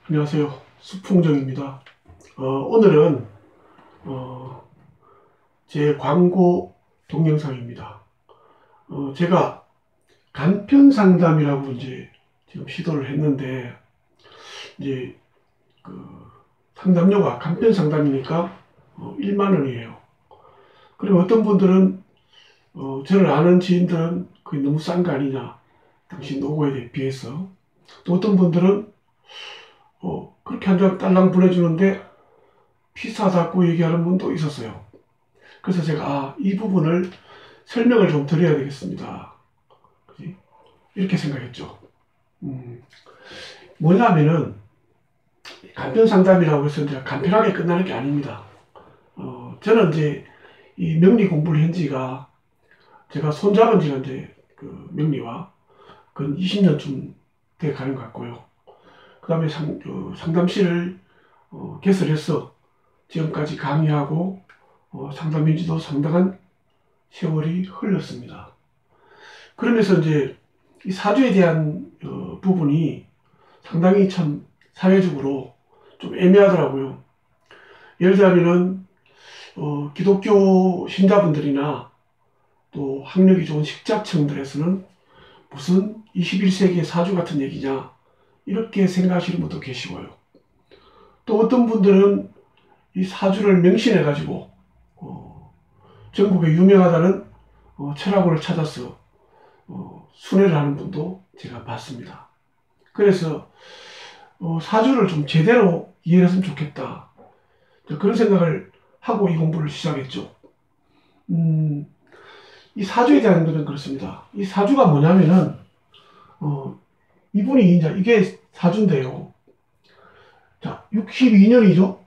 안녕하세요. 수풍정입니다. 오늘은 제 광고 동영상입니다. 제가 간편 상담이라고 이제 지금 시도를 했는데, 이제 그 상담료가 간편 상담이니까 1만 원이에요. 그리고 어떤 분들은 저를 아는 지인들은 그게 너무 싼 거 아니냐, 당신 노고에 비해서. 또 어떤 분들은 그렇게 한 장 딸랑 보내주는데 비싸다고 얘기하는 분도 있었어요. 그래서 제가 이 부분을 설명을 좀 드려야 되겠습니다. 그지? 이렇게 생각했죠. 뭐냐면은 간편 상담이라고 해서 이제 간편하게 끝나는 게 아닙니다. 저는 이제 이 명리 공부를 한 지가, 제가 손잡은 지가 이제 그 명리와 근 20년쯤 돼 가는 것 같고요. 그 다음에 상담실을 개설해서 지금까지 강의하고 상담인 지도 상당한 세월이 흘렀습니다. 그러면서 이제 이 사주에 대한 부분이 상당히 참 사회적으로 좀 애매하더라고요. 예를 들자면은 기독교 신자분들이나 또 학력이 좋은 식자층들에서는 무슨 21세기의 사주 같은 얘기냐, 이렇게 생각하시는 분도 계시고요. 또 어떤 분들은 이 사주를 명신해 가지고 전국에 유명하다는 철학원을 찾아서 순회를 하는 분도 제가 봤습니다. 그래서 사주를 좀 제대로 이해했으면 좋겠다, 그런 생각을 하고 이 공부를 시작했죠. 이 사주에 대한 것은 그렇습니다. 이 사주가 뭐냐면은 이분이 이제 이게 사주인데요. 자, 62년이죠.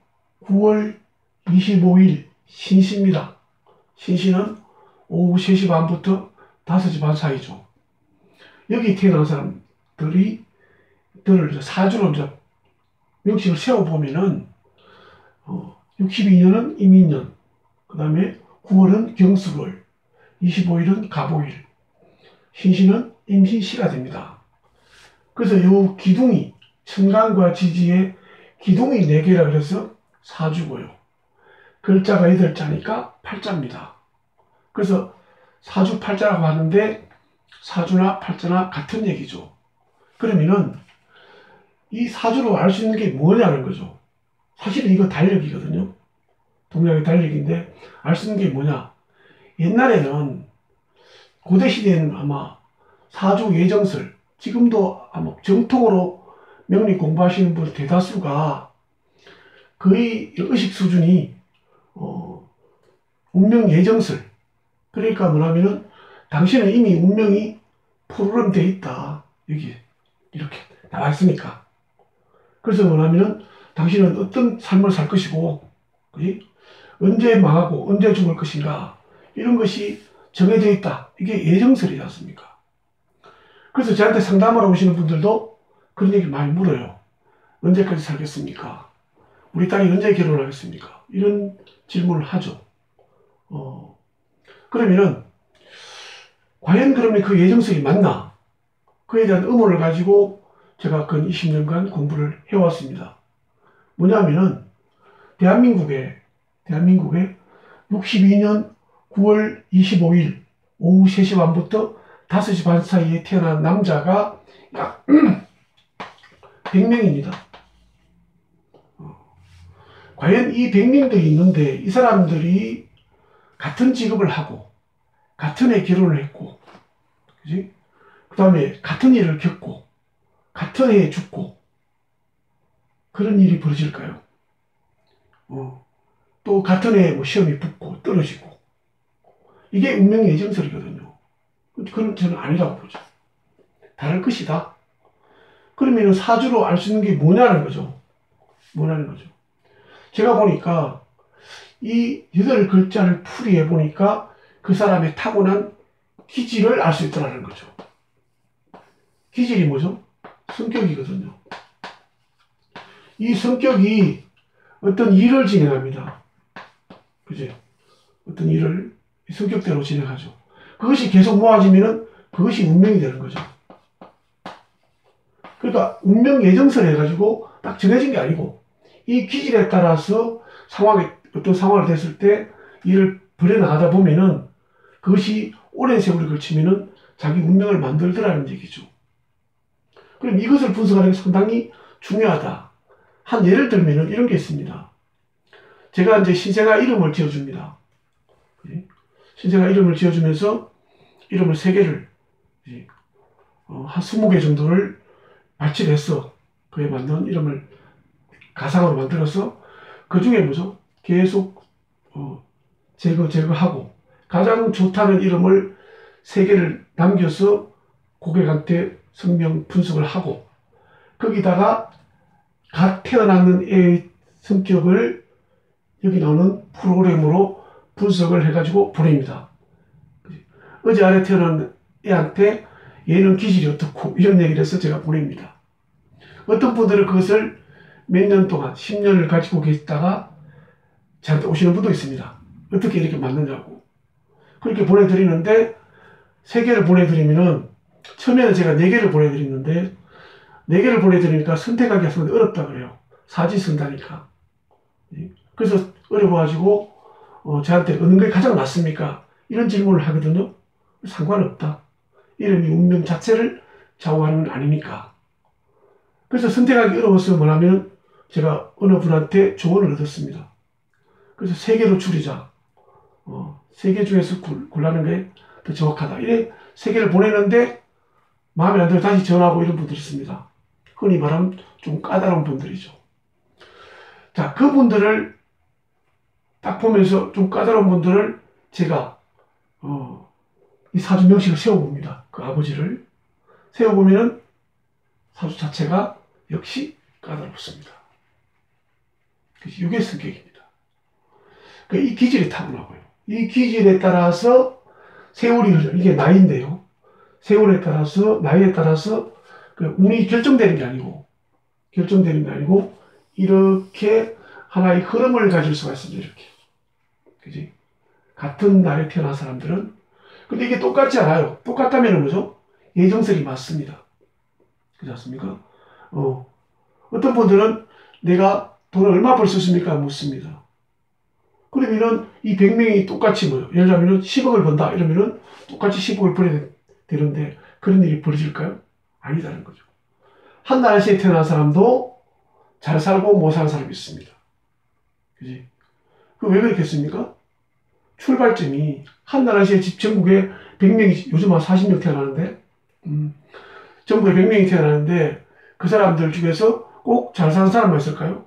9월 25일 신시입니다. 신시는 오후 3시 반부터 5시 반 사이죠. 여기 태어난 사람들을 사주로 이제 명칭을 세워보면은 62년은 임인년, 그 다음에 9월은 경술월, 25일은 갑오일, 신시는 임신시가 됩니다. 그래서 이 기둥이, 천간과 지지의 기둥이 4개라 그래서 사주고요. 글자가 8자니까 팔자입니다. 그래서 사주 팔자라고 하는데 사주나 팔자나 같은 얘기죠. 그러면은 이 사주로 알 수 있는 게 뭐냐는 거죠. 사실은 이거 달력이거든요. 동양의 달력인데 알 수 있는 게 뭐냐. 옛날에는 고대 시대에는 아마 사주 예정설, 지금도 아마 정통으로 명리 공부하시는 분 대다수가 거의 의식 수준이 운명 예정설, 그러니까 뭐냐면은 당신은 이미 운명이 프로그램되어 있다, 여기 이렇게 나와 있으니까. 그래서 뭐냐면은 당신은 어떤 삶을 살 것이고, 그지? 언제 망하고 언제 죽을 것인가, 이런 것이 정해져 있다, 이게 예정설이지 않습니까? 그래서 저한테 상담하러 오시는 분들도 그런 얘기를 많이 물어요. 언제까지 살겠습니까? 우리 딸이 언제 결혼하겠습니까? 이런 질문을 하죠. 그러면은 과연 그러면 그 예정설이 맞나? 그에 대한 의문을 가지고 제가 근 20년간 공부를 해왔습니다. 뭐냐면은 대한민국에 62년 9월 25일 오후 3시 반부터 5시 반 사이에 태어난 남자가 약 100명입니다. 과연 이 100명들이 있는데 이 사람들이 같은 직업을 하고 같은 해 결혼을 했고, 그지? 그 다음에 같은 일을 겪고 같은 해에 죽고, 그런 일이 벌어질까요? 또 같은 해에 뭐 시험이 붙고 떨어지고, 이게 운명 예정설이거든요. 그건 저는 아니라고 보죠. 다를 것이다. 그러면 사주로 알 수 있는 게 뭐냐는 거죠. 제가 보니까 이 8글자를 풀이해 보니까 그 사람의 타고난 기질을 알 수 있다는 거죠. 기질이 뭐죠? 성격이거든요. 이 성격이 어떤 일을 진행합니다. 그죠? 어떤 일을 성격대로 진행하죠. 그것이 계속 모아지면은 그것이 운명이 되는 거죠. 그러니까 운명 예정설 해가지고 딱 정해진 게 아니고 이 기질에 따라서 어떤 상황을 됐을 때 이를 벌여나가다 보면은 그것이 오랜 세월을 거치면은 자기 운명을 만들더라는 얘기죠. 그럼 이것을 분석하는 게 상당히 중요하다. 한 예를 들면은 이런 게 있습니다. 제가 이제 신생아 이름을 지어줍니다. 신생아 이름을 지어주면서 이름을 3개를 한 20개 정도를 발췌를 했어. 그에 맞는 이름을 가상으로 만들어서 그 중에 뭐죠? 계속 제거하고 가장 좋다는 이름을 3개를 남겨서 고객한테 성명 분석을 하고 거기다가 갓 태어나는 애의 성격을 여기 나오는 프로그램으로 분석을 해가지고 보냅니다. 어제 안에 태어난 애한테 얘는 기질이 어떻고 이런 얘기를 해서 제가 보냅니다. 어떤 분들은 그것을 몇 년 동안 10년을 가지고 계시다가 저한테 오시는 분도 있습니다. 어떻게 이렇게 맞느냐고. 그렇게 보내드리는데 3개를 보내드리면은 처음에는 제가 4개를 보내드리는데 4개를 보내드리니까 선택하기가 상당히 어렵다 그래요. 사지 쓴다니까. 그래서 어려워가지고 저한테 어느 게 가장 낫습니까? 이런 질문을 하거든요. 상관없다. 이름이 운명 자체를 좌우하는 건 아니니까. 그래서 선택하기 어려워서 뭐냐면 제가 어느 분한테 조언을 얻었습니다. 그래서 3개로 줄이자. 3개 중에서 골라는 게 더 정확하다. 이래 3개를 보내는데 마음에 안 들어 다시 전화하고 이런 분들이 있습니다. 흔히 말하면 좀 까다로운 분들이죠. 자, 그분들을 딱 보면서 좀 까다로운 분들을 제가 이 사주 명식을 세워봅니다. 그 아버지를 세워보면은 사주 자체가 역시 까다롭습니다. 이게 성격입니다. 이 기질이 타고나고요. 이 기질에 따라서 세월이 흘러 이게 나이인데요. 세월에 따라서 나이에 따라서 운이 결정되는 게 아니고 이렇게 하나의 흐름을 가질 수가 있습니다. 이렇게. 그지? 같은 날에 태어난 사람들은 근데 이게 똑같지 않아요. 똑같다면 뭐죠? 예정설이 맞습니다. 그렇지 않습니까? 어떤 분들은 내가 돈을 얼마 벌 수 있습니까? 묻습니다. 그러면은 이 100명이 똑같이 예를 들면 10억을 번다 이러면은 똑같이 10억을 벌어야 되는데 그런 일이 벌어질까요? 아니다는 거죠. 한 날씨에 태어난 사람도 잘 살고 못 사는 사람이 있습니다. 그지? 왜 그렇겠습니까? 출발점이 한 날씨에 전국에 100명이 요즘 한 40명 태어나는데 전국에 100명이 태어나는데 그 사람들 중에서 꼭 잘 사는 사람만 있을까요?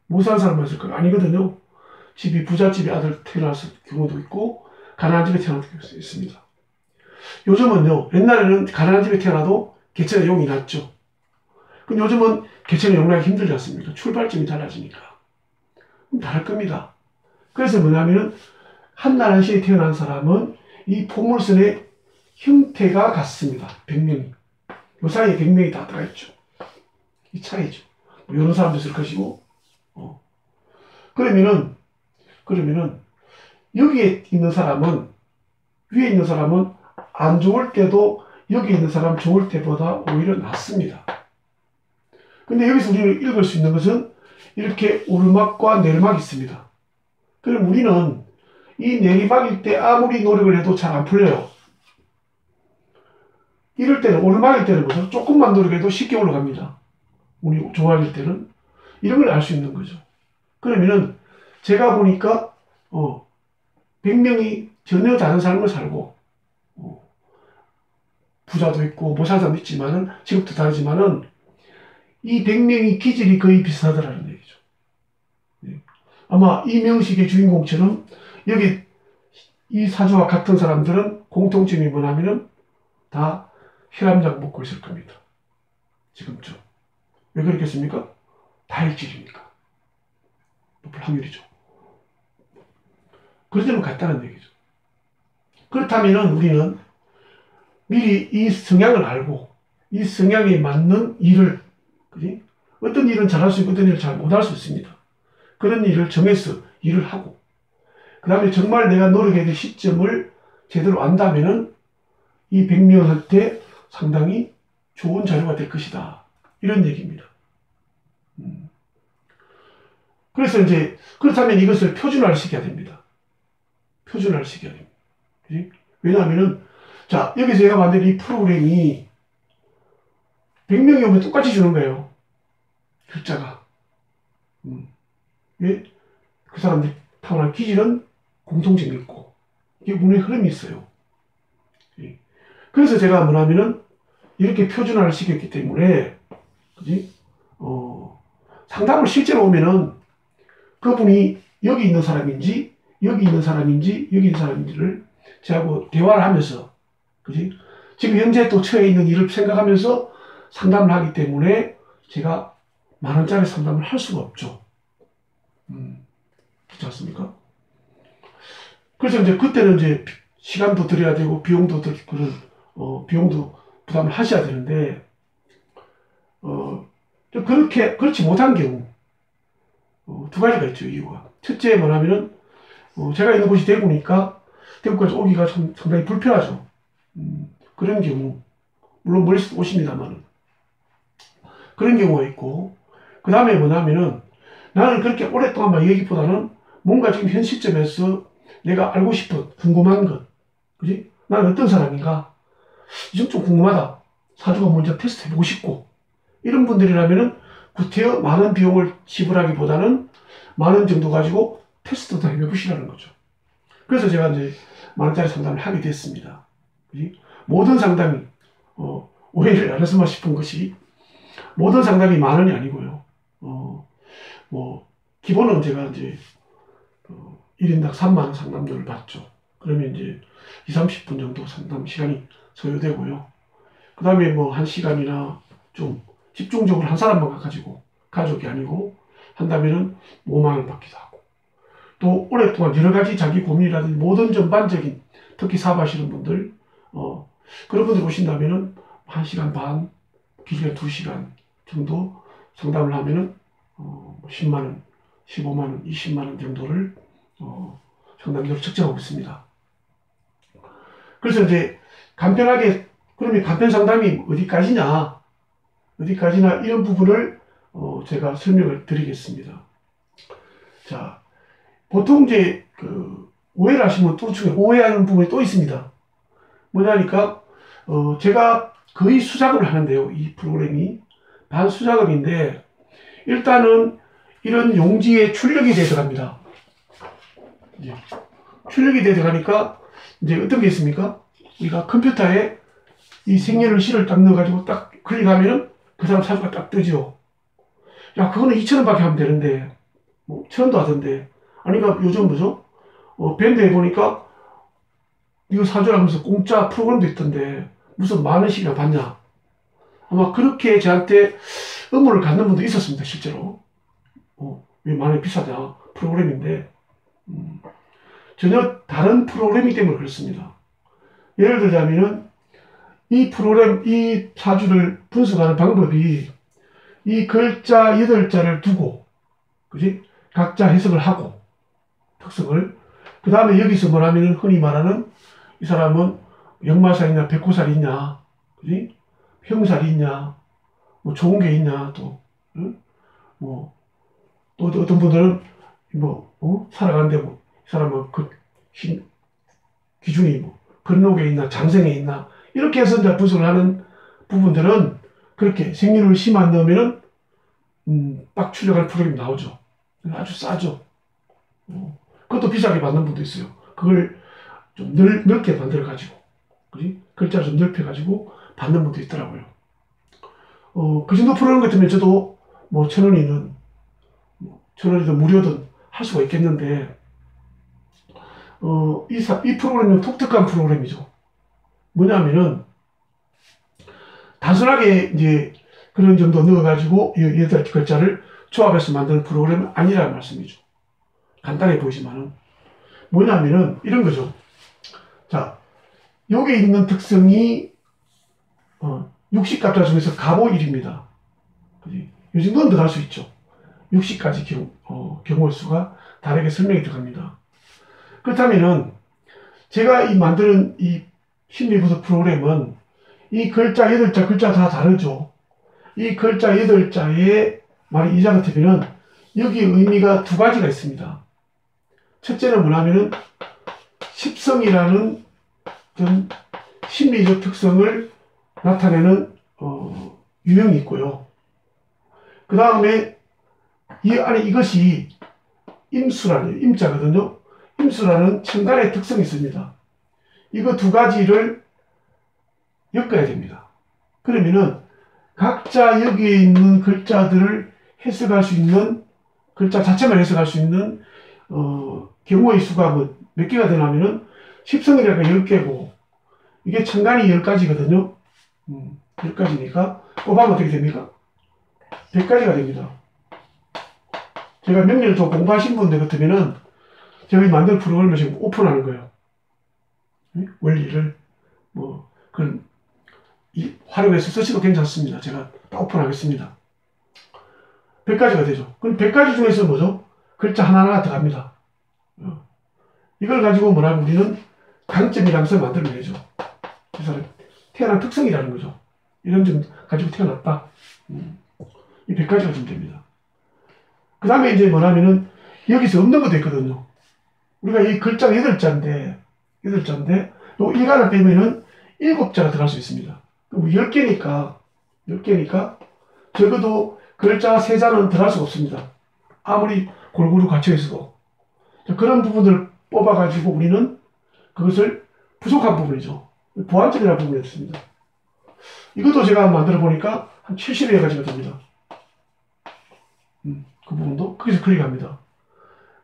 못 사는 사람만 있을까요? 아니거든요. 집이 부잣집에 아들 태어났을 경우도 있고 가난한 집에 태어날 경우도 있습니다. 요즘은요. 옛날에는 가난한 집에 태어나도 개천에 용이 났죠. 근데 요즘은 개천에 용나기 힘들지 않습니까? 출발점이 달라지니까. 다를 겁니다. 그래서 뭐냐면은 한나라시에 태어난 사람은 이 포물선의 형태가 같습니다. 100명이. 요 사이에 100명이 다 들어있죠. 이 차이죠. 이런 사람도 있을 것이고. 그러면은 여기에 있는 사람은 위에 있는 사람은 안 좋을 때도 여기 있는 사람 좋을 때보다 오히려 낫습니다. 근데 여기서 우리는 읽을 수 있는 것은 이렇게 오르막과 내리막이 있습니다. 그럼 우리는 이 내리막일 때 아무리 노력을 해도 잘 안 풀려요. 이럴 때는 오르막일 때는 뭐죠? 조금만 노력해도 쉽게 올라갑니다. 우리 좋아질 때는 이런 걸 알 수 있는 거죠. 그러면은 제가 보니까 100명이 전혀 다른 삶을 살고 부자도 있고 못 사는 사람도 있지만은 직업도 다르지만은 이 100명이 기질이 거의 비슷하더라는 얘기죠. 아마 이 명식의 주인공처럼 여기 이 사주와 같은 사람들은 공통점이 뭐냐면은 다 혈압약 먹고 있을 겁니다. 지금쯤. 왜 그렇겠습니까? 다혈질이니까. 높을 확률이죠. 그러자면 같다는 얘기죠. 그렇다면은 우리는 미리 이 성향을 알고 이 성향에 맞는 일을 그지? 어떤 일은 잘할 수 있고 어떤 일은 잘 못할 수 있습니다. 그런 일을 정해서 일을 하고 그 다음에 정말 내가 노력해야 될 시점을 제대로 안다면은 이 100명한테 상당히 좋은 자료가 될 것이다. 이런 얘기입니다. 그래서 이제 그렇다면 이것을 표준화를 시켜야 됩니다. 표준화를 시켜야 됩니다. 그치? 왜냐하면은 자 여기서 제가 만든 이 프로그램이 100명이 오면 똑같이 주는 거예요. 글자가. 왜? 그 사람들이 타고난 기질은 공통점이 있고 이게 문의 흐름이 있어요. 그래서 제가 뭐냐면은 이렇게 표준화를 시켰기 때문에 그지? 상담을 실제로 오면은 그분이 여기 있는 사람인지 여기 있는 사람인지 여기 있는 사람인지를 저하고 대화를 하면서 그지? 지금 현재 또 처해 있는 일을 생각하면서 상담을 하기 때문에 제가 10,000원짜리 상담을 할 수가 없죠. 그렇지 않습니까? 그래서 이제 그때는 이제 시간도 들여야 되고 비용도 비용도 부담을 하셔야 되는데 그렇지 못한 경우 두 가지가 있죠. 이유가 첫째 뭐냐면은 제가 있는 곳이 대구니까 대구까지 오기가 상당히 불편하죠. 그런 경우 물론 멀리서 오십니다만은 그런 경우가 있고 그 다음에 뭐냐면은 나는 그렇게 오랫동안 얘기보다는 뭔가 지금 현 시점에서 내가 알고 싶은 궁금한 것 그지? 나는 어떤 사람인가 이좀 궁금하다 사주가 먼저 테스트 해보고 싶고 이런 분들이라면은 구태여 많은 비용을 지불하기보다는 10,000원 정도 가지고 테스트도 해보시라는 거죠. 그래서 제가 이제 10,000원짜리 상담을 하게 됐습니다. 그지? 모든 상담이 오해를 안 했으면 싶은 것이 모든 상담이 10,000원이 아니고요. 기본은 제가 이제 1인당 30,000원 상담료를 받죠. 그러면 이제 20-30분 정도 상담 시간이 소요되고요. 그 다음에 1시간이나 좀 집중적으로 한 사람만 가지고 가족이 아니고 한다면은 50,000원 받기도 하고 또 오랫동안 여러 가지 자기 고민이라든지 모든 전반적인 특히 사업하시는 분들 그런 분들 오신다면은 1시간 반, 길게 2시간 정도 상담을 하면은 10만원, 15만원, 20만원 정도를 상담료를 책정하고 있습니다. 그래서 이제 간편하게 그러면 간편 상담이 어디까지나 이런 부분을 제가 설명을 드리겠습니다. 자, 보통 이제 오해를 하시면 또 중에 오해하는 부분이 또 있습니다. 뭐냐니까 제가 거의 수작업을 하는데요. 이 프로그램이 반수작업인데 일단은 이런 용지에 출력이 들어갑니다. 출력이 들어가니까 이제 어떤 게 있습니까? 우리가 컴퓨터에 이 생년월일을 딱 넣어가지고 딱 클릭하면은 그 사람 사주가 딱 뜨죠. 야, 그거는 2,000원밖에 하면 되는데, 1,000원도 하던데. 아니, 그러니까 요즘 뭐죠? 밴드에 보니까 이거 사주라면서 공짜 프로그램도 있던데, 무슨 10,000원씩이나 받냐? 아마 그렇게 저한테 의문을 갖는 분도 있었습니다, 실제로. 왜 10,000원이 비싸냐? 프로그램인데. 전혀 다른 프로그램이기 때문에 그렇습니다. 예를 들자면은, 이 프로그램, 이 사주를 분석하는 방법이 이 글자 8자를 두고, 그지? 각자 해석을 하고, 특성을. 그 다음에 여기서 뭐라면 흔히 말하는 이 사람은 역마살이 있냐, 백호살이 있냐, 그지? 형살이 있냐, 좋은 게 있냐, 또, 응? 또 어떤 분들은 살아가는데 이 사람은 기준이 건록에 있나, 장생에 있나, 이렇게 해서 이제 분석을 하는 부분들은 그렇게 생년을 심한 넣으면은, 딱 출력할 프로그램이 나오죠. 아주 싸죠. 그것도 비싸게 받는 분도 있어요. 그걸 좀 넓게 만들어가지고, 그지? 글자를 좀 넓혀가지고 받는 분도 있더라고요. 그 정도 프로그램 같으면 저도 1,000원이든, 1,000원이든 무료든 할 수가 있겠는데, 이 프로그램은 독특한 프로그램이죠. 뭐냐면은, 단순하게 이제 그런 정도 넣어가지고 8글자를 조합해서 만드는 프로그램은 아니라는 말씀이죠. 간단해 보이지만은. 뭐냐면은, 이런 거죠. 자, 여기 있는 특성이, 60갑자 중에서 갑오 1입니다. 그지? 이 정도는 들어갈 수 있죠. 60가지 경우의 수가 다르게 설명이 들어갑니다. 그렇다면은, 제가 만드는 이 심리분석 프로그램은 이 글자, 8자 글자 다 다르죠. 이 글자 8자의 말이 이자 같으면 여기 의미가 두 가지가 있습니다. 첫째는 뭐냐면은 십성이라는 어떤 심리적 특성을 나타내는 유형이 있고요. 그 다음에 이 안에 이것이 임수라는 임자거든요. 임수라는 천간의 특성이 있습니다. 이거 두 가지를 엮어야 됩니다. 그러면은 각자 여기에 있는 글자들을 해석할 수 있는 글자 자체만 해석할 수 있는 경우의 수가 뭐 몇 개가 되냐면은 십성이라가 10개고 이게 천간이 10가지거든요. 10가지니까 곱하면 어떻게 됩니까? 100가지가 됩니다. 제가 명리를 좀 공부하신 분들 같으면은 제가 만든 프로그램을 지금 오픈하는 거예요. 원리를 그건 활용해서 쓰셔도 괜찮습니다. 제가 오픈하겠습니다. 100가지가 되죠. 그럼 100가지 중에서 뭐죠? 글자 하나하나 들어갑니다. 이걸 가지고 뭐라면 우리는 강점이라면서 만들면 되죠. 이 사람 태어난 특성이라는 거죠. 이런 점 가지고 태어났다. 이 100가지가 좀 됩니다. 그 다음에 이제 뭐냐면은 여기서 없는 것도 있거든요. 우리가 이 글자가 8자인데 요 일간을 빼면은 7자가 들어갈 수 있습니다. 그럼 10개니까 적어도 글자 3자는 들어갈 수가 없습니다. 아무리 골고루 갇혀 있어도. 그런 부분을 뽑아가지고 우리는 그것을 부족한 부분이죠. 보완점이라는 부분이었습니다. 이것도 제가 만들어 보니까 한 70여 가지가 됩니다. 그 부분도 거기서 클릭합니다.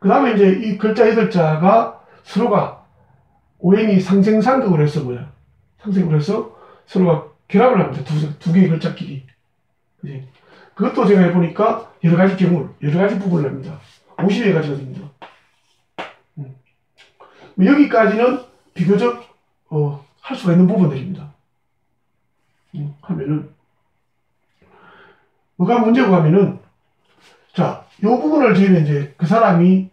그 다음에 이제 이 글자 8자가 서로가 오행이 상생상극을 해서 상생을 해서 서로가 결합을 합니다. 두 개의 글자끼리. 그치? 그것도 제가 해보니까 여러 가지 부분을 합니다. 50여 가지가 됩니다. 여기까지는 비교적 할 수가 있는 부분들입니다. 하면은 뭐가 문제고 하면은 자, 이 부분을 저희는 이제 그 사람이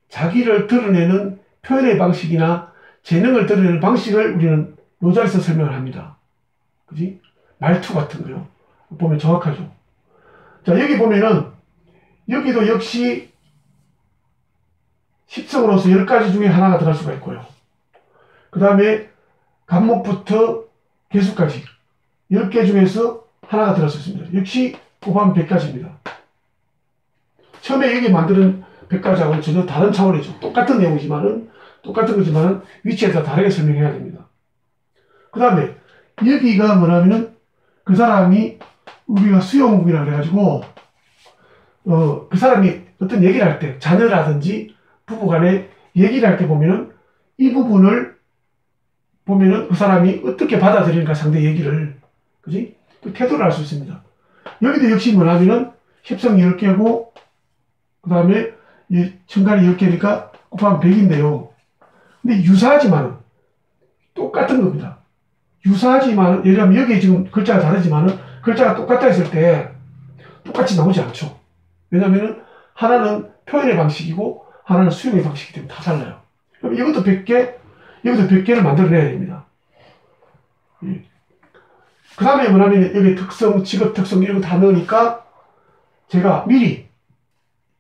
자기를 드러내는 표현의 방식이나 재능을 드러내는 방식을 우리는 이 자리에서 설명을 합니다. 그지? 말투 같은 거요. 보면 정확하죠. 자, 여기 보면은 여기도 역시 십성으로서 10가지 중에 하나가 들어갈 수가 있고요. 그 다음에 간목부터 개수까지 10개 중에서 하나가 들어갈 수 있습니다. 역시 곱하면 100가지입니다. 처음에 여기 만드는 100가지하고는 전혀 다른 차원이죠. 똑같은 내용이지만은 똑같은 거지만은 위치에 따라 다르게 설명해야 됩니다. 그 다음에 여기가 뭐냐면은 그 사람이 우리가 수용국이라고 그래가지고 그 사람이 어떤 얘기를 할 때 자녀라든지 부부간에 얘기를 할 때 보면은 이 부분을 보면은 그 사람이 어떻게 받아들이는가 상대 얘기를 그지? 그 태도를 알 수 있습니다. 여기도 역시 뭐냐면은 십성 10개고 그 다음에 이 천간이 10개니까 곱하면 100인데요. 근데 유사하지만은 똑같은 겁니다. 유사하지만은 예를 들면 여기 지금 글자가 다르지만은 글자가 똑같다 했을 때 똑같이 나오지 않죠. 왜냐면은 하나는 표현의 방식이고 하나는 수용의 방식이기 때문에 다 달라요. 그럼 이것도 100개, 여기도 100개를 만들어내야 됩니다. 그 다음에 뭐냐면 여기 특성, 직업 특성 이런 거 다 넣으니까 제가 미리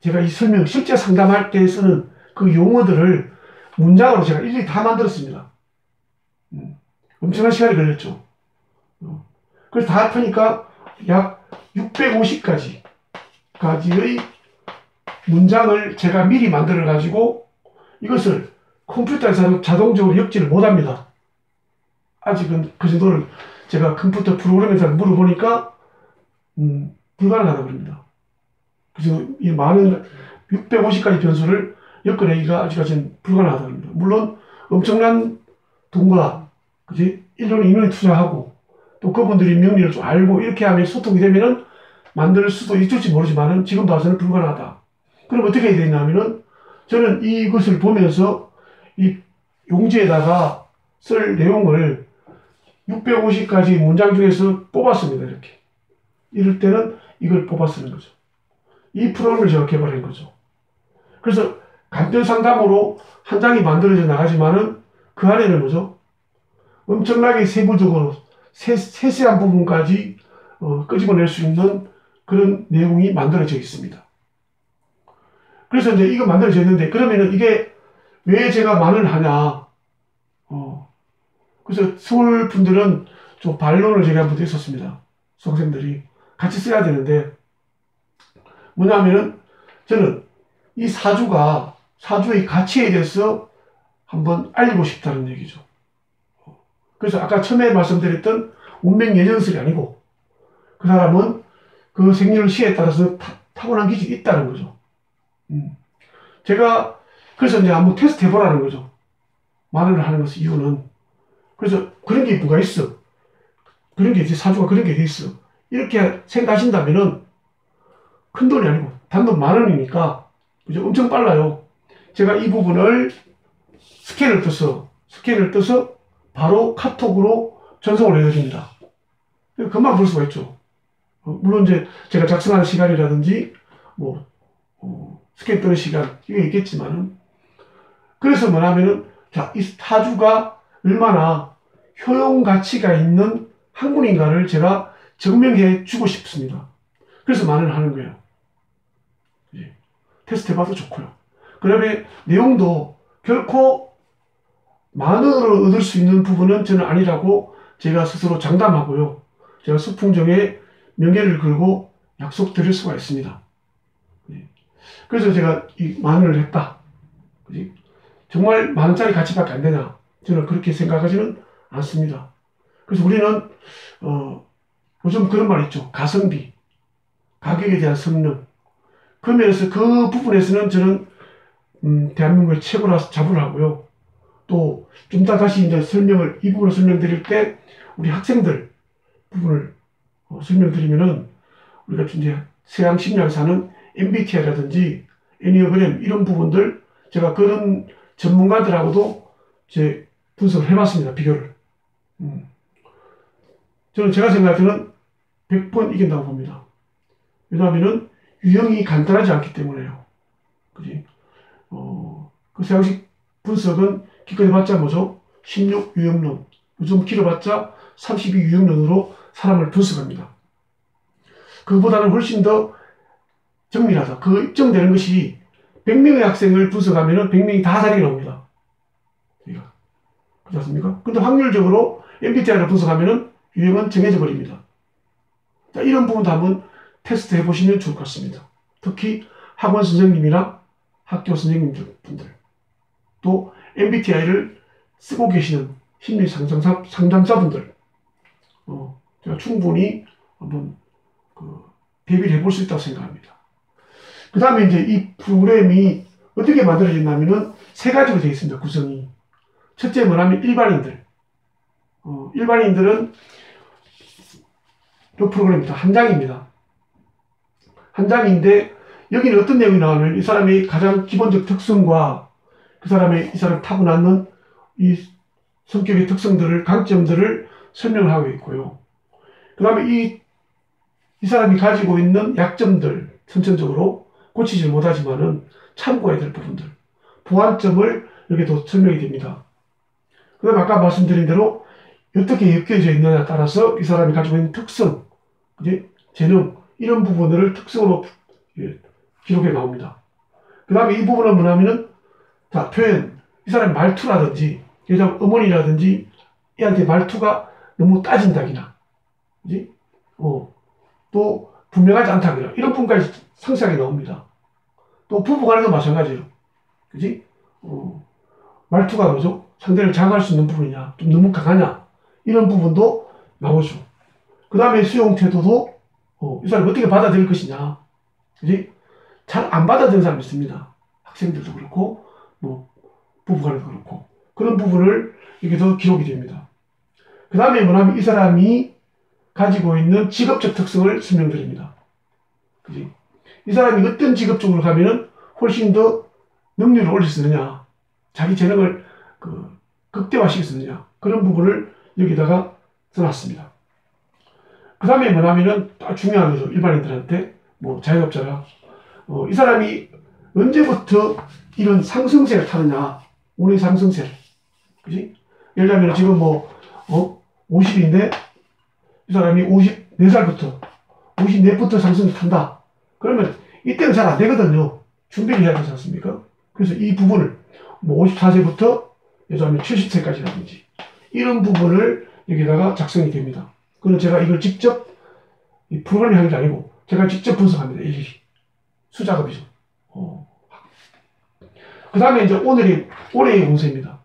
제가 이 설명, 실제 상담할 때 쓰는 그 용어들을 문장으로 제가 일일이 다 만들었습니다. 엄청난 시간이 걸렸죠. 그래서 다 합하니까 약 650가지의 문장을 제가 미리 만들어 가지고 이것을 컴퓨터에서 자동적으로 읽지를 못합니다. 아직은 그 정도를 제가 컴퓨터 프로그램에서 물어보니까 불가능하다고 그럽니다. 그래서 이 많은 650가지 변수를 엮어내기가 아직까지는 불가능하다고 합니다. 물론 엄청난 돈과 그지? 1년, 2년에 투자하고 또 그분들이 명리를 좀 알고 이렇게 하면 소통이 되면은 만들 수도 있을지 모르지만은 지금 봐서는 불가능하다. 그럼 어떻게 해야 되냐면은 저는 이것을 보면서 이 용지에다가 쓸 내용을 650가지 문장 중에서 뽑았습니다. 이렇게. 이럴 때는 이걸 뽑아 쓰는 거죠. 이 프로그램을 제가 개발한 거죠. 그래서 간편 상담으로 한 장이 만들어져 나가지만은 그 안에는 뭐죠? 엄청나게 세부적으로 세세한 부분까지 끄집어낼 수 있는 그런 내용이 만들어져 있습니다. 그래서 이제 이거 만들어져 있는데, 그러면은 이게 왜 제가 만을 하냐. 그래서 서울 분들은 좀 반론을 제가 한번 했었습니다. 수험생들이 같이 써야 되는데, 뭐냐면은 저는 이 사주의 가치에 대해서 한번 알리고 싶다는 얘기죠. 그래서 아까 처음에 말씀드렸던 운명 예정설이 아니고, 그 사람은 그 생년 시에 따라서 타고난 기질이 있다는 거죠. 제가 그래서 이제 한번 테스트 해보라는 거죠. 만원을 하는 것의 이유는. 그래서 그런 게 뭐가 있어. 그런 게 이제 사주가 그런 게 돼 있어. 이렇게 생각하신다면은 큰 돈이 아니고 단돈 10,000원이니까 그죠? 엄청 빨라요. 제가 이 부분을 스캔을 떠서 바로 카톡으로 전송을 해드립니다. 금방 볼 수가 있죠. 물론 이제 제가 작성하는 시간이라든지 뭐 스캔 뜨는 시간 이게 있겠지만은, 그래서 뭐냐면은 자, 이 사주가 얼마나 효용 가치가 있는 학문인가를 제가 증명해 주고 싶습니다. 그래서 만원을 하는 거예요. 예. 테스트 해봐도 좋고요. 그 다음에 내용도 결코 만원으로 얻을 수 있는 부분은 저는 아니라고 제가 스스로 장담하고요. 제가 수풍정에 명예를 걸고 약속드릴 수가 있습니다. 예. 그래서 제가 이 만원을 했다. 그지? 정말 만원짜리 가치밖에 안 되냐? 저는 그렇게 생각하지는 않습니다. 그래서 우리는 요즘 그런 말 있죠. 가성비, 가격에 대한 성능. 그 면에서 그 부분에서는 저는 대한민국의 최고라 자부를 하고요. 또 좀 이따 다시 이제 이 부분을 설명드릴 때 우리 학생들 부분을 설명드리면은 우리가 이제 서양 심리학에서는 MBTI라든지 애니어그램 이런 부분들 제가 그런 전문가들하고도 제 분석을 해봤습니다. 비교를. 저는 제가 생각할 때는 100번 이긴다고 봅니다. 왜냐하면은 유형이 간단하지 않기 때문에요. 그지? 그 서양식 분석은 기껏 해봤자 뭐죠? 16 유형론. 요즘 길어봤자 32 유형론으로 사람을 분석합니다. 그보다는 훨씬 더 정밀하다. 그 입증되는 것이 100명의 학생을 분석하면은 100명이 다 다르게 나옵니다. 그렇지 않습니까? 근데 확률적으로 MBTI를 분석하면은 유형은 정해져 버립니다. 자, 이런 부분도 한번 테스트 해보시면 좋을 것 같습니다. 특히 학원 선생님이나 학교 선생님들 분들, 또 MBTI를 쓰고 계시는 심리 상담사분들, 제가 충분히 한번 대비를 해볼 수 있다고 생각합니다. 그 다음에 이제 이 프로그램이 어떻게 만들어졌냐면은 세 가지로 되어 있습니다. 구성이. 첫째 뭐냐면 일반인들. 일반인들은 이 프로그램입니다. 한 장입니다. 한 장인데 여기는 어떤 내용이 나오냐면 이 사람의 가장 기본적 특성과 이 사람 타고나는 이 성격의 특성들을, 강점들을 설명을 하고 있고요. 그 다음에 이 사람이 가지고 있는 약점들, 선천적으로 고치지 못하지만은 참고해야 될 부분들, 보완점을 여기도 설명이 됩니다. 그 다음에 아까 말씀드린 대로 어떻게 엮여져 있느냐에 따라서 이 사람이 가지고 있는 특성, 재능, 이런 부분을 특성으로 기록해 나옵니다. 그 다음에 이 부분은 뭐냐면은, 자, 표현, 이 사람의 말투라든지, 여자 어머니라든지, 얘한테 말투가 너무 따진다기나, 그지? 또, 분명하지 않다기나, 이런 부분까지 상세하게 나옵니다. 또, 부부 간에도 마찬가지예요. 그지? 말투가 뭐죠? 상대를 장악할 수 있는 부분이냐, 좀 너무 강하냐, 이런 부분도 나오죠. 그 다음에 수용 태도도, 이 사람이 어떻게 받아들일 것이냐, 그지? 잘 안 받아들이는 사람이 있습니다. 학생들도 그렇고, 부부 간에도 그렇고. 그런 부분을 여기서 기록이 됩니다. 그 다음에 뭐냐면 이 사람이 가지고 있는 직업적 특성을 설명드립니다. 그지? 이 사람이 어떤 직업 쪽으로 가면은 훨씬 더 능률을 올릴 수 있느냐, 자기 재능을 극대화시킬 수 있느냐, 그런 부분을 여기다가 써놨습니다. 그 다음에 뭐냐면은 중요한 거죠. 일반인들한테, 자영업자가. 이 사람이 언제부터 이런 상승세를 타느냐, 운의 상승세를. 그지? 예를 들면 지금 50인데, 이 사람이 50 4살부터 54부터 상승이 탄다. 그러면 이때는 잘 안 되거든요. 준비를 해야 되지 않습니까? 그래서 이 부분을 뭐 54세부터 예를 70세까지라든지 이런 부분을 여기다가 작성이 됩니다. 그건 제가 이걸 직접 이 프로그램이 하는 게 아니고 제가 직접 분석합니다. 일일이. 수작업이죠. 그 다음에 이제 올해의 운세입니다.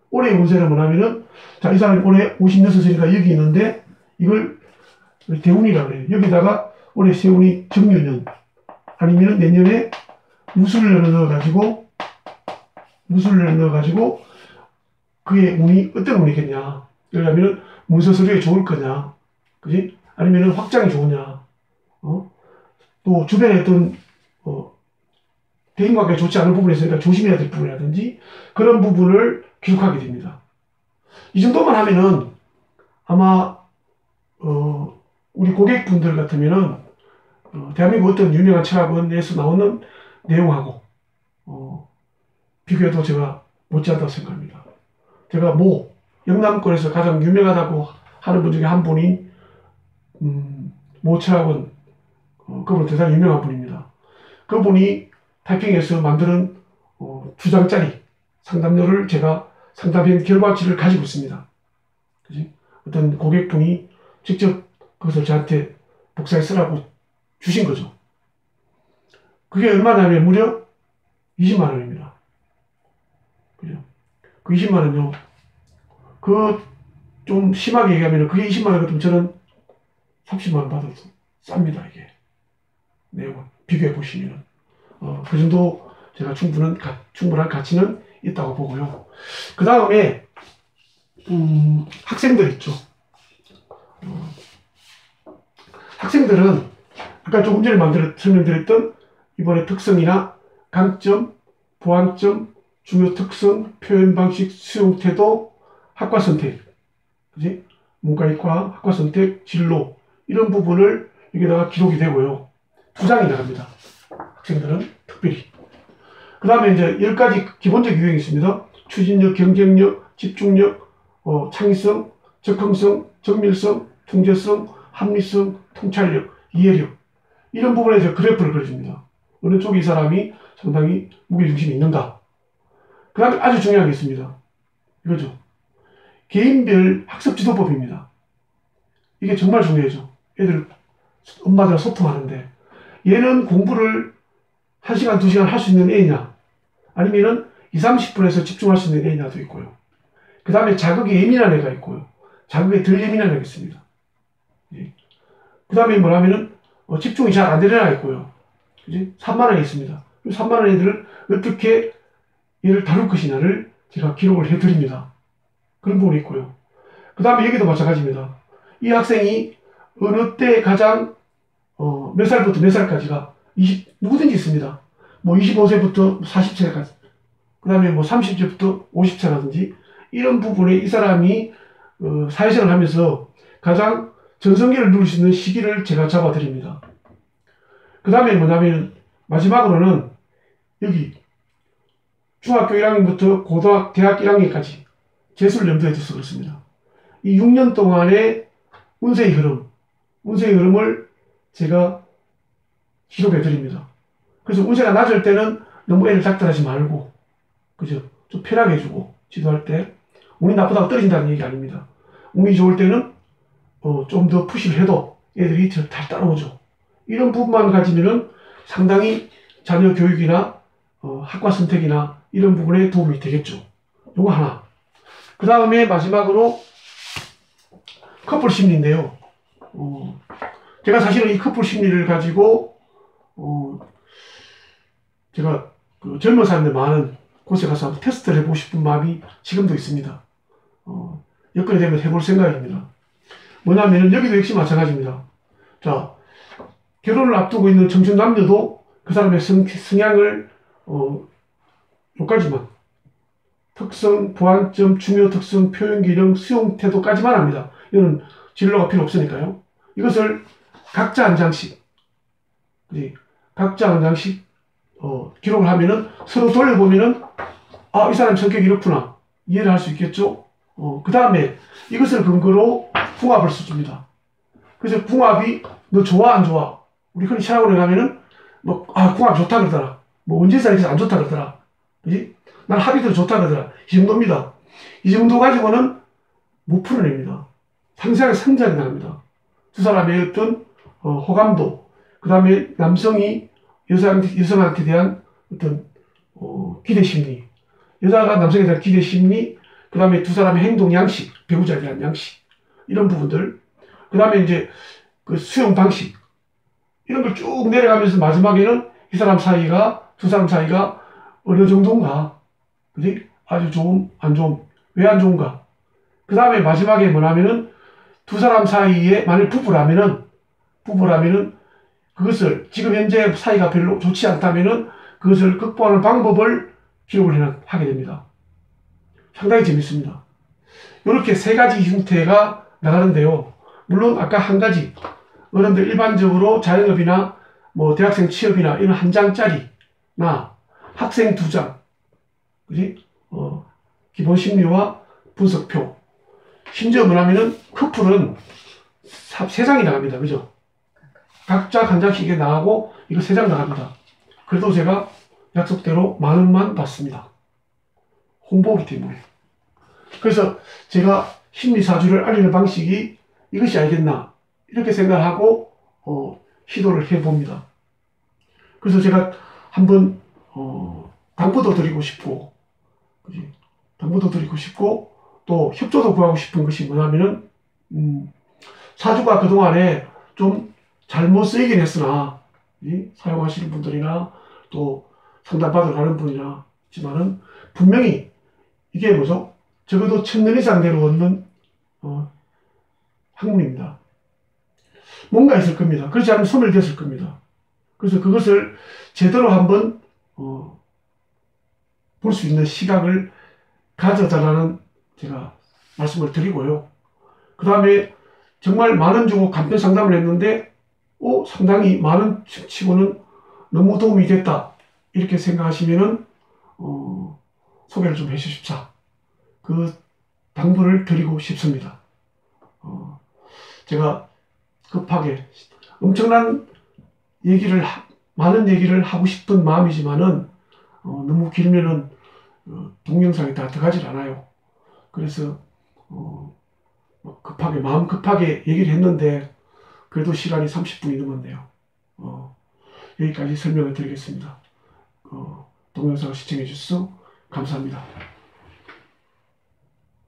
올해의 운세는 뭐냐면은, 자, 이 사람이 올해 56세니까 여기 있는데, 이걸 대운이라고 그래요. 여기다가 올해 세운이 정유년, 아니면 내년에 무술을 넣어가지고, 그의 운이, 어떤 운이겠냐. 그러려면 문서 서류에 좋을 거냐. 그지? 아니면 확장이 좋으냐. 또 주변에 어떤, 대인관계가 좋지 않은 부분이 있으니까 조심해야 될 부분이라든지 그런 부분을 기록하게 됩니다. 이 정도만 하면은 아마 우리 고객분들 같으면은 대한민국 어떤 유명한 철학원에서 나오는 내용하고 비교해도 제가 못지않다고 생각합니다. 제가 영남권에서 가장 유명하다고 하는 분 중에 한 분이 모 철학원 그분 대단히 유명한 분입니다. 그분이 타이핑에서 만드는 주장짜리 상담료를 제가 상담한 결과치를 가지고 있습니다. 그치? 어떤 고객분이 직접 그것을 저한테 복사해 쓰라고 주신 거죠. 그게 얼마냐면 무려 20만 원입니다. 그죠? 그 20만 원요. 좀 심하게 얘기하면 그게 20만 원 같으면 저는 30만 원 받아도 쌉니다. 이게 내용을 비교해 보시면. 그 정도 제가 충분한 가치는 있다고 보고요. 그 다음에 학생들 있죠. 학생들은 아까 조금 전에 설명드렸던 이번에 특성이나 강점, 보완점, 중요 특성, 표현 방식, 수용 태도, 학과 선택, 그지? 문과이과, 학과 선택, 진로 이런 부분을 여기다가 기록이 되고요. 2장이 나갑니다. 학생들은 특별히. 그 다음에 이제 10가지 기본적 유형이 있습니다. 추진력, 경쟁력, 집중력, 창의성, 적응성, 정밀성, 통제성, 합리성, 통찰력, 이해력 이런 부분에서 그래프를 그려줍니다. 어느 쪽에 이 사람이 상당히 무게중심이 있는가. 그 다음에 아주 중요한 게 있습니다. 이거죠. 개인별 학습지도법입니다. 이게 정말 중요하죠. 애들 엄마들과 소통하는데 얘는 공부를 1시간, 2시간 할 수 있는 애냐 아니면은 20-30분에서 집중할 수 있는 애냐도 있고요. 그 다음에 자극에 예민한 애가 있고요. 자극에 덜 예민한 애가 있습니다. 예. 그 다음에 뭐냐면은 집중이 잘 안 되는 애가 있고요. 그지? 산만한 애 있습니다. 산만한 애들을 어떻게 얘를 다룰 것이냐를 제가 기록을 해드립니다. 그런 부분이 있고요. 그 다음에 여기도 마찬가지입니다. 이 학생이 어느 때 가장 몇 살부터 몇 살까지가 누구든지 있습니다. 뭐 25세부터 40세까지 그 다음에 뭐 30세부터 50세라든지 이런 부분에 이 사람이 사회생활을 하면서 가장 전성기를 누릴 수 있는 시기를 제가 잡아드립니다. 그 다음에 뭐냐면 마지막으로는 여기 중학교 1학년부터 대학 1학년까지 재수를 염두에 둬서 그렇습니다. 이 6년 동안의 운세의 흐름을 제가 기록해 드립니다. 그래서 운세가 낮을 때는 너무 애를 닥달하지 말고, 그죠? 좀 편하게 해주고, 지도할 때. 운이 나쁘다고 떨어진다는 얘기 아닙니다. 운이 좋을 때는, 좀 더 푸시를 해도 애들이 잘 따라오죠. 이런 부분만 가지면은 상당히 자녀 교육이나, 학과 선택이나 이런 부분에 도움이 되겠죠. 요거 하나. 그 다음에 마지막으로 커플 심리인데요. 제가 사실은 이 커플 심리를 가지고 제가 그 젊은 사람들 많은 곳에 가서 한번 테스트를 해보고 싶은 마음이 지금도 있습니다. 여건이 되면 해볼 생각입니다. 뭐냐면 여기도 역시 마찬가지입니다. 자, 결혼을 앞두고 있는 청춘 남녀도 그 사람의 성향을 요까지만 특성, 보완점, 중요 특성, 표현 기능, 수용 태도까지만 합니다. 이거는 진로가 필요 없으니까요. 이것을 각자 한 장씩 기록을 하면은 서로 돌려보면은 이 사람 성격이 이렇구나 이해를 할 수 있겠죠. 그 다음에 이것을 근거로 궁합을 써줍니다. 그래서 궁합이 너 좋아 안 좋아? 우리 흔히 시학원에 가면은 뭐 궁합 좋다 그러더라. 뭐 원진사 이렇게 안 좋다 그러더라. 그지? 난 합이 더 좋다 그러더라. 이 정도입니다. 이 정도 가지고는 못 풀어냅니다. 상세하게 상징이 나옵니다. 두 사람의 어떤 호감도, 그 다음에 남성이 여성한테 대한 어떤 기대 심리, 여자가 남성에 대한 기대 심리, 그 다음에 두 사람의 행동 양식, 배우자에 대한 양식, 이런 부분들, 그 다음에 이제 그 수용 방식, 이런 걸 쭉 내려가면서 마지막에는 이 사람 사이가, 두 사람 사이가 어느 정도인가, 그지? 아주 좋음, 안 좋음, 왜 안 좋은가? 그 다음에 마지막에 뭐냐면은 두 사람 사이에 만약 부부라면은 그것을 지금 현재 사이가 별로 좋지 않다면은 그것을 극복하는 방법을 기록을 하게 됩니다. 상당히 재밌습니다. 이렇게 세 가지 형태가 나가는데요. 물론 아까 한 가지 어른들 일반적으로 자영업이나 뭐 대학생 취업이나 이런 한 장짜리나 학생 두 장, 그지? 기본 심리와 분석표. 심지어 뭐냐면은 커플은 세 장이 나갑니다. 그죠? 각자 한 장씩 나가고 이거 세 장 나갑니다. 그래도 제가 약속대로 10,000원만 받습니다. 홍보기 때문에. 그래서 제가 심리사주를 알리는 방식이 이것이 알겠나 이렇게 생각하고 시도를 해봅니다. 그래서 제가 한번 당부도 드리고 싶고, 그치? 당부도 드리고 싶고 또 협조도 구하고 싶은 것이 뭐냐면은 사주가 그동안에 좀 잘못 쓰이긴 했으나 사용하시는 분들이나 또 상담받으러 가는 분이나 있지만은 분명히 이게 뭐죠? 적어도 1,000년 이상 내려오는 학문입니다. 뭔가 있을 겁니다. 그렇지 않으면 소멸됐을 겁니다. 그래서 그것을 제대로 한번 볼 수 있는 시각을 가져달라는 제가 말씀을 드리고요. 그 다음에 정말 10,000원 주고 간편 상담을 했는데 상당히 10,000원 치고는 너무 도움이 됐다 이렇게 생각하시면은 소개를 좀 해주십사. 그 당부를 드리고 싶습니다. 제가 급하게 엄청난 얘기를 많은 얘기를 하고 싶은 마음이지만은 너무 길면은 동영상이 다 들어가질 않아요. 그래서 급하게 마음 급하게 얘기를 했는데 그래도 시간이 30분이 넘었네요. 여기까지 설명을 드리겠습니다. 동영상을 시청해 주셔서 감사합니다.